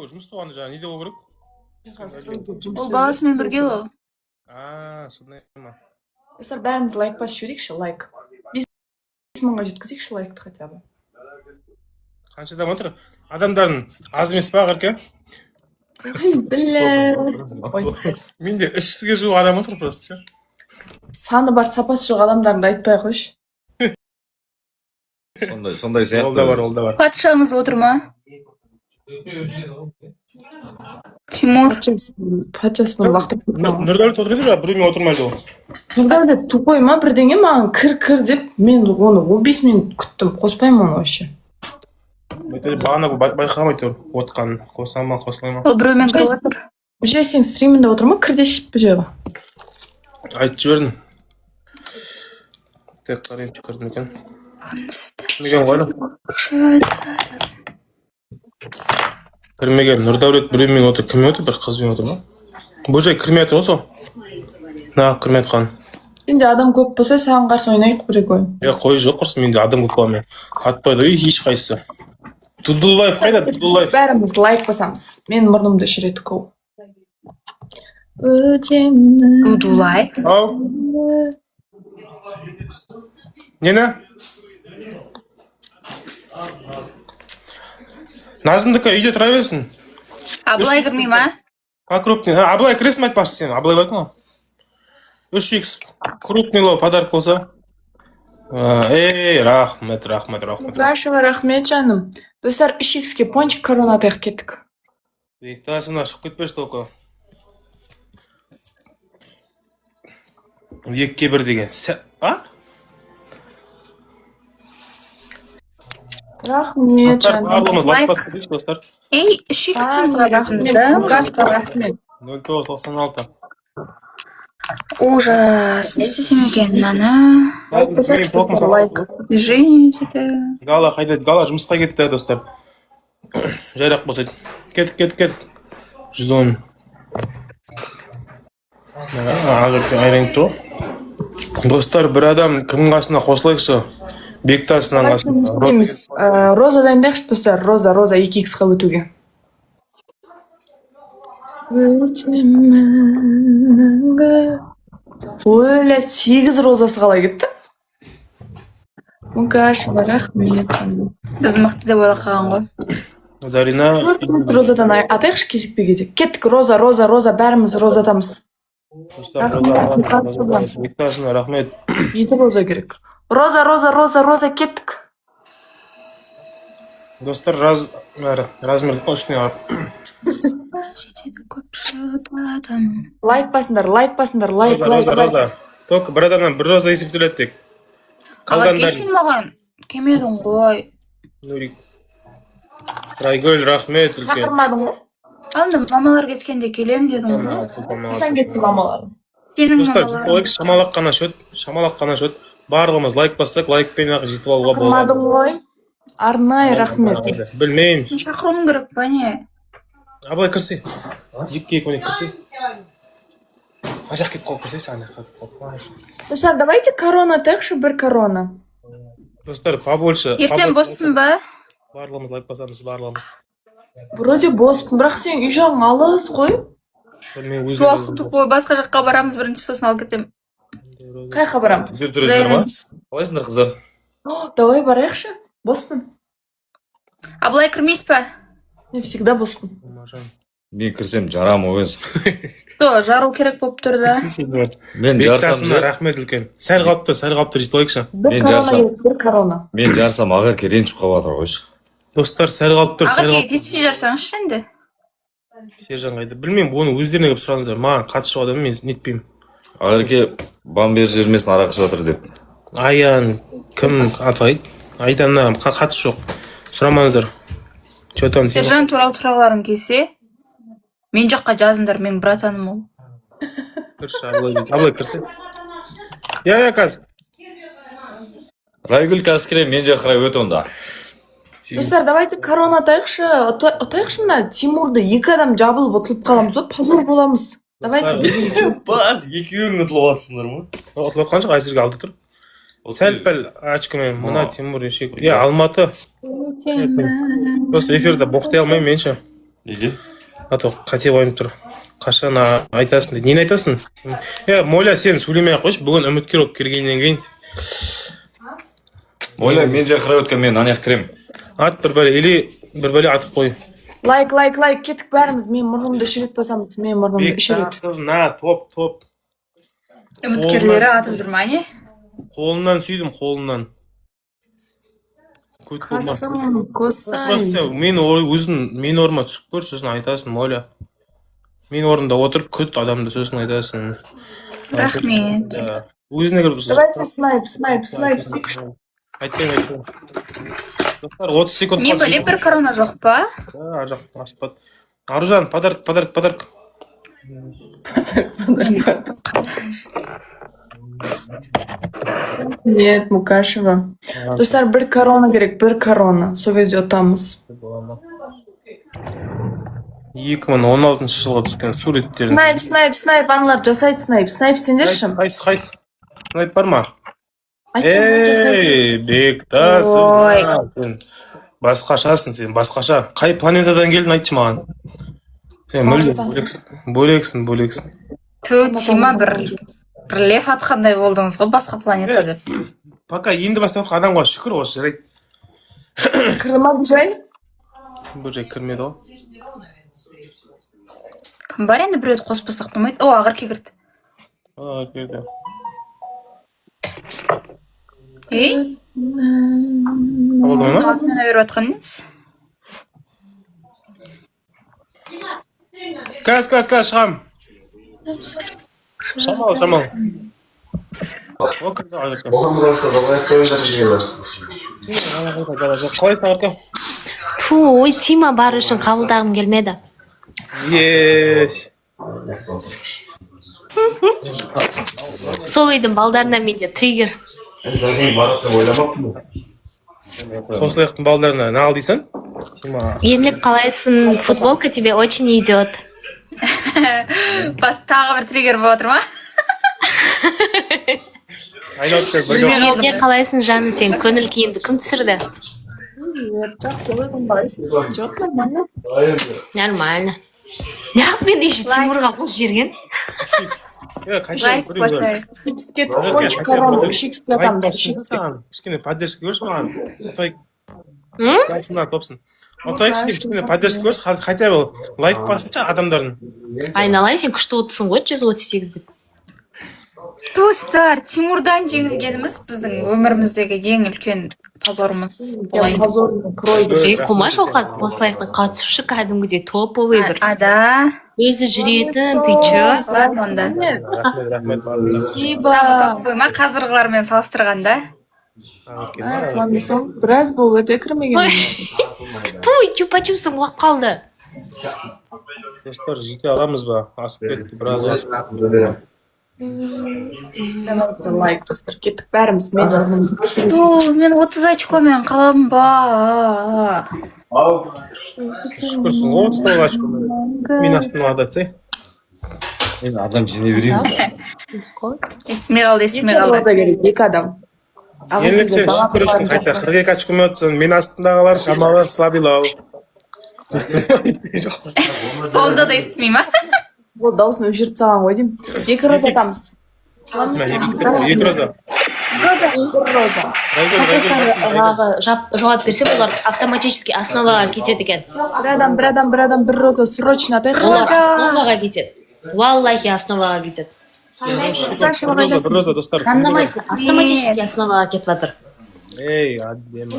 жұмыс болғанда жаңағы не деу керек? Ол баласымен бірге ол. Сондай ма? Достар, бәріміз лайк басып жіберейікші, лайк. 5 мыңға жеткізейікші лайкты хотя бы. Қанша адам отыр? Адамдардың аз емес па, Ғарке? Менде 300-ге жуық адам отыр просто. Саны бар, сапасы жоқ адамдарды айтпай қойшы. Сондай сияқты. Ол да бар. Патшаңыз отыр ма? Тимур. Патшасымен лақтырып кеткен. Нұрдәулет отыр еді, біреумен отырмайды ол. Нұрдәулет тупой ма, бірдеңе маған кір деп, мен оны 15 минут күттім, қоспаймын оны вообще. Бағана байқамайды отқанын, қосылай ма, қосылай ма. Ол біреумен кіріп отыр. Бүже сен стримінде отыр ма, кірдешіп Бүжеға. Айтып жібердім. Тек қарайын шықырдым екен. Кірмеген ғой. Кірмеген Нұрдәулет біреумен отыр, кіммен отыр, бір қызбен отыр ма? Бұл жай кірмей отыр осы? Нағып кірмей отқан. Сенде адам көп болса, саған қарсы ойнайық бірек ойын. Қой жоқ құрсын, менде адам көп болмай. Атпайды, еш қайсысы. Тудулаев қайда, Тудулаев? Бәріміз лайк басамыз. Мен мұрнымды шіреді көу. Тудулаев? Ау? Нені? Назымдікі үйде тұра берсін. Абылай кірмей ма? Крупный. Абылай кіресін айтпашы сен. Абылай байтын ғой. 3х крупныйлау подарок болса. Рахмет. Башева, рахмет жаным. Достар, 3х-ке пончик корона атайық кеттік. Тасына шығып кетпешті оқы. 2-ке 1 деген. Рахмет жаным. Барлығымыз лайк басып кетейікші, достар. 3х-імізға басымызды. Рахмет. 0996. Ужас. Не істесем екен мынаны? Извините. Гала қайда? Гала жұмысқа кетті, достар. Жайрақ болсайды. Кеттік. 110. Айренгі достар, бір адам кімнің қасына қосылайықшы? Бектасының қасына. Роза дайындайықшы, достар. Роза 2х-қа өтуге. Өлі 8 розасы қалай кетті? Мукашева, рахмет. Біздің мықты деп ойлап қалған ғой. Зарина. 4 розадан атайықшы кезекпе-кезек. Кеттік, роза, бәріміз розадамыз. Бектасына рахмет. 7 роза керек. Роза, кеттік. Достар, размерді үстіне алып. Лайк басындар, лайк. Роза. Только бір адамнан бір роза есептеледі тек. Аға келсін маған. Кемедің ғой. Райгүл, рахмет. Шақырмадың ғой? Алдым, мамалар кеткенде келем дедің ғой. Қашан кетті мамаларың? Сенің достар, мамаларың. шамалақ қана шөт. Барлығымыз лайк бассақ, лайкпен жетіп алуға болады. Шақырмадың ғой? Арнай рахмет. Білмеймін. Шақыруым керек па не? Абылай кірсе. 2-2 кірсе. Ажақ кетіп қалып кірсе, сәне қатып қалып. Достар, давайте корона атайықшы, бір корона. Достар, побольше. Ертең боссың ба? Барлығымыз лайк басамыз, барлығымыз. Вроде боспын, бірақ сен үй жағың алыс қой. Жоқ, тупой, басқа жаққа барамыз бірінші, сосын алып кетем. Қайқа барамыз? Қалайсыңдар қыздар? Давай барайықшы, боспын. Абылай кірмейсіз па? Мен всегда боспын. Мен кірсем жарам ойыз. Жару керек болып тұр да. Мен жарсам Бектасына рахмет үлкен. Сәл қалыпты жетіп алайықшы. Бір корона. Мен жарсам Ағерке ренжіп қалып отыр. Достар, сәл қалыпты. Аға кеспей жарсаңызшы енді. Сержан қайда? Білмеймін, оны өздеріне келіп сұраңыздар. Маған қатысы жоқ адам, мен нетпеймін. Ағерке бамбер жермесін арақ ішіп жатыр деп. Аян, кім атайды? Айданна қатысы жоқ. Сұрамаңыздар. Сержан туралы сұрауларың келсе, мен жаққа жазыңдар, мен братаным ол. Абылай кірсе. Каз. Райгүл кәскере мен жақырай өт онда. Достар, давайте корона атайықшы. Атайықшы мына Тимурды 2 адам жабылып ұтылып қаламыз, позор боламыз. Давайте. Баз, екеуің ұтылып атсыңдар ма? Ұтылып атқан жоқ, әзірге алды тұр. Сәл-пәл очкамен, мұна Тимур ешек. Алматы. Просто эфирді боқтай алмаймын мен ше. Неге? А то қате ойнап тұр. Қашан айтасың дейді. Нені айтасың? Моля, сен сөйлемей ақ қойшы. Бүгін үміткер болып келгеннен кейін. Ойла, мен жақырай өткен, мен ана жақ кірем. Ат бір бәле, или бір бәле атып қой. Лайк, кеттік бәріміз. Мен мұрнымды үш рет басамыз. Мен мұрнымды үш рет. Бектасов, на, топ. Үміткерлері атып жүр ма, не? Қолынан сүйдім, қолынан. Қасым, Косай. Мен орыма түсіп көр, сосын айтасың, Моля. Мен орында отырып күт адамды, сосын айтасың. Рахмет. Өзіне кіріп Давайте снайп. Айтпайым. Достар, 30 секунд. Не біле, бір корона жоқ па? Жоқ, аспады. Аружан, подарок. Нет, Мукашева. Достар, бір корона керек, бір корона. Сол кезде ұтамыз. 2016 жылға түскен суреттерін. Снайп, аналар жасайды снайп. Снайп сендерші? Қайсы? Снайп бар ма? Ей, Бектасов. Сен басқашасың сен, басқаша. Қай планетадан келдің айтшы маған. Сен мүлдем бөлексің. Тима бір лев атқандай болдыңыз ғой, басқа планета деп. Пока енді бастатқан адамға шүкір осы жарайды. кірді ма бұл жай? Бұл жай кірмеді ғой. Кім бар енді біреуді қоспасақ болмайды? О, Ағырке кірді. Келді. Ей? Болды ма? Атмена беріп атқан емес? Каз, шығам. Шамал. Қалай Ағырке? Ой, Тима бар үшін қабылдағым келмеді. Сол үйдің балдарына менде триггер. Қосылаяқтың балдарына не ал дейсің? Ерлік қалайсың, футболка тебе очень идет. Тағы бір триггер болып отыр ма? Ерлік қалайсың жаным, сен көңіл күйіңді кім түсірді? Жақсы ойын байсың. Жоқ, нормально. Нормально. Неғып мен еще Тимурға қос жерген? Лайк қосай. Кеттік, кончик корона, үшікс ұтамыз. Кішкене поддержка көрші маған. Топсын. Отайық кішкене поддержка көрші, хотя бы лайк басынша адамдардың. Айналайын, сен күшті отысың ғой, 138 деп. Достар, Тимурдан жеңілгеніміз біздің өміріміздегі ең үлкен позорымыз. Позорный пройды. Құмаш оқаз послайықтың қатысушы кәдімгідей топовый бір. Ада. Өзі жүретін, ты чё? Ладно, онда. Рахмет. Спасибо. Топовый ма қазірғылармен салыстырғанда? Біраз бұл өте кірмеген. Той, чупа-чупсың ұлап қалды. Достар, жете аламыз ба? Асып кетті, біраз асып. Лайк, достар, кеттік бәріміз. Мен 30 очкомен қалам ба. Шүкірсің, 30 очкомен. Мен астына цей. Мен адам жіне берейін. Естімей қалды. Екі адам. Ерлік сен шүкірсің қайта. 42 очкомен өтсін. Мен астындағылар шамалы слабилау. Сонда да естімей ма? Ол дауысын өшіріп саған ғой дейм. Екі роза атамыз. Екі роза. Жауап берсе, олар автоматически основаға кетеді екен. Bir роза срочно атайық. Олар основаға кетеді. Валлахи основаға кетеді. Bir роза, достар. Қандамайсың, автоматически основаға кетіп жатыр. Ей, әдемі.